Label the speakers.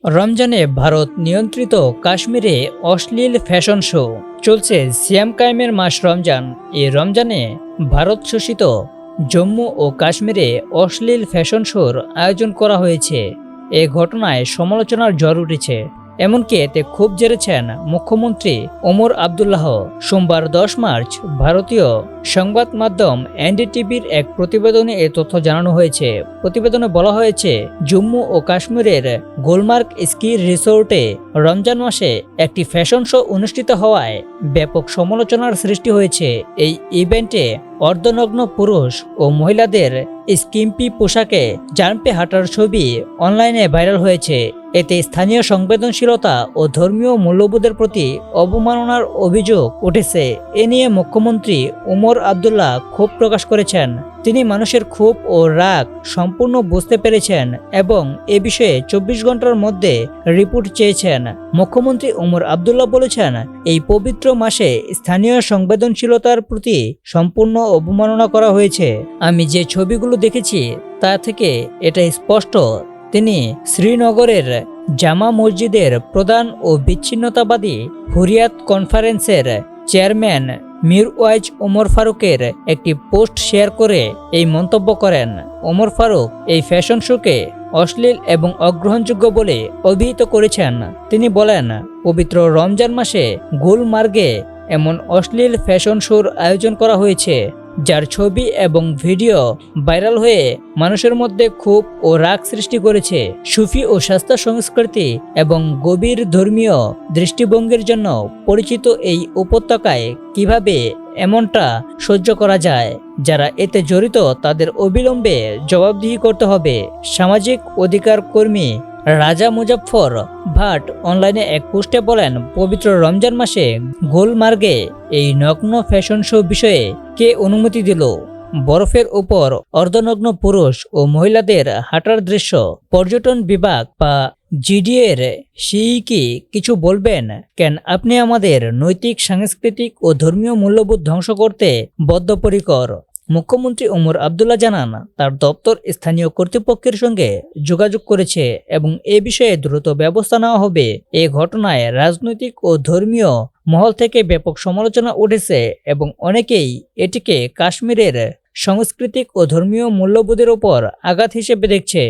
Speaker 1: রমজানে ভারত নিয়ন্ত্রিত কাশ্মীরে অশ্লীল ফ্যাশন শো চলছে। সিয়াম কায়েমের মাস রমজান। এই রমজানে ভারত শাসিত জম্মু ও কাশ্মীরে অশ্লীল ফ্যাশন শোর আয়োজন করা হয়েছে। এ ঘটনায় সমালোচনার ঝড় উঠেছে। এমনকি এতে ক্ষোভ ঝেড়েছেন মুখ্যমন্ত্রী ওমর আবদুল্লাহ। সোমবার 10 মার্চ ভারতীয় সংবাদ মাধ্যম এনডিটিভির এক প্রতিবেদনে এ তথ্য জানানো হয়েছে। প্রতিবেদনে বলা হয়েছে, জম্মু ও কাশ্মীরের গুলমার্গ স্কি রিসোর্টে রমজান মাসে একটি ফ্যাশন শো অনুষ্ঠিত হওয়ায় ব্যাপক সমালোচনার সৃষ্টি হয়েছে। এই ইভেন্টে অর্ধনগ্ন পুরুষ ও মহিলাদের স্কিম্পি পোশাকে জাম্পে হাঁটার ছবি অনলাইনে ভাইরাল হয়েছে। এতে স্থানীয় সংবেদনশীলতা ও ধর্মীয় মূল্যবোধের প্রতি অবমাননার অভিযোগ উঠেছে। এ নিয়ে মুখ্যমন্ত্রী ওমর আবদুল্লাহ ক্ষোভ প্রকাশ করেছেন। তিনি মানুষের ক্ষোভ ও রাগ সম্পূর্ণ বুঝতে পেরেছেন এবং এ বিষয়ে 24 ঘন্টার মধ্যে রিপোর্ট চেয়েছেন। মুখ্যমন্ত্রী ওমর আবদুল্লাহ বলেছেন, এই পবিত্র মাসে স্থানীয় সংবেদনশীলতার প্রতি সম্পূর্ণ অবমাননা করা হয়েছে। আমি যে ছবিগুলো দেখেছি তা থেকে এটা স্পষ্ট। তিনি শ্রীনগরের জামা মসজিদের প্রধান ও বিচ্ছিন্নতাবাদী হুরিয়াত কনফারেন্সের চেয়ারম্যান মিরওয়াইজ ওমর ফারুকের একটি পোস্ট শেয়ার করে এই মন্তব্য করেন। ওমর ফারুক এই ফ্যাশন শোকে অশ্লীল এবং অগ্রহণযোগ্য বলে অভিহিত করেছেন। তিনি বলেন, পবিত্র রমজান মাসে গুলমার্গে এমন অশ্লীল ফ্যাশন শোর আয়োজন করা হয়েছে যার ছবি এবং ভিডিও ভাইরাল হয়ে মানুষের মধ্যে ক্ষোভ ও রাগ সৃষ্টি করেছে। সুফি ও শাস্ত্র সংস্কৃতি এবং গভীর ধর্মীয় দৃষ্টিভঙ্গির জন্য পরিচিত এই উপত্যকায় কিভাবে এমনটা সহ্য করা যায়? যারা এতে জড়িত তাদের অবিলম্বে জবাবদিহি করতে হবে। সামাজিক অধিকার কর্মী রাজা মুজাফফর ভাট অনলাইনে এক পোস্টে বলেন, পবিত্র রমজান মাসে গুলমার্গে এই নগ্ন ফ্যাশন শো বিষয়ে কে অনুমতি দিল? বরফের উপর অর্ধনগ্ন পুরুষ ও মহিলাদের হাঁটার দৃশ্য পর্যটন বিভাগ বা জিডিএর সিই কি কিছু বলবেন? কেন আপনি আমাদের নৈতিক, সাংস্কৃতিক ও ধর্মীয় মূল্যবোধ ধ্বংস করতে বদ্ধপরিকর? মুখ্যমন্ত্রী ওমর আবদুল্লাহ জানান, তার দপ্তর স্থানীয় কর্তৃপক্ষের সঙ্গে যোগাযোগ করেছে এবং এ বিষয়ে দ্রুত ব্যবস্থা নেওয়া হবে। এ ঘটনায় রাজনৈতিক ও ধর্মীয় মহল থেকে ব্যাপক সমালোচনা উঠেছে এবং অনেকেই এটিকে কাশ্মীরের সাংস্কৃতিক ও ধর্মীয় মূল্যবোধের ওপর আঘাত হিসেবে দেখছে।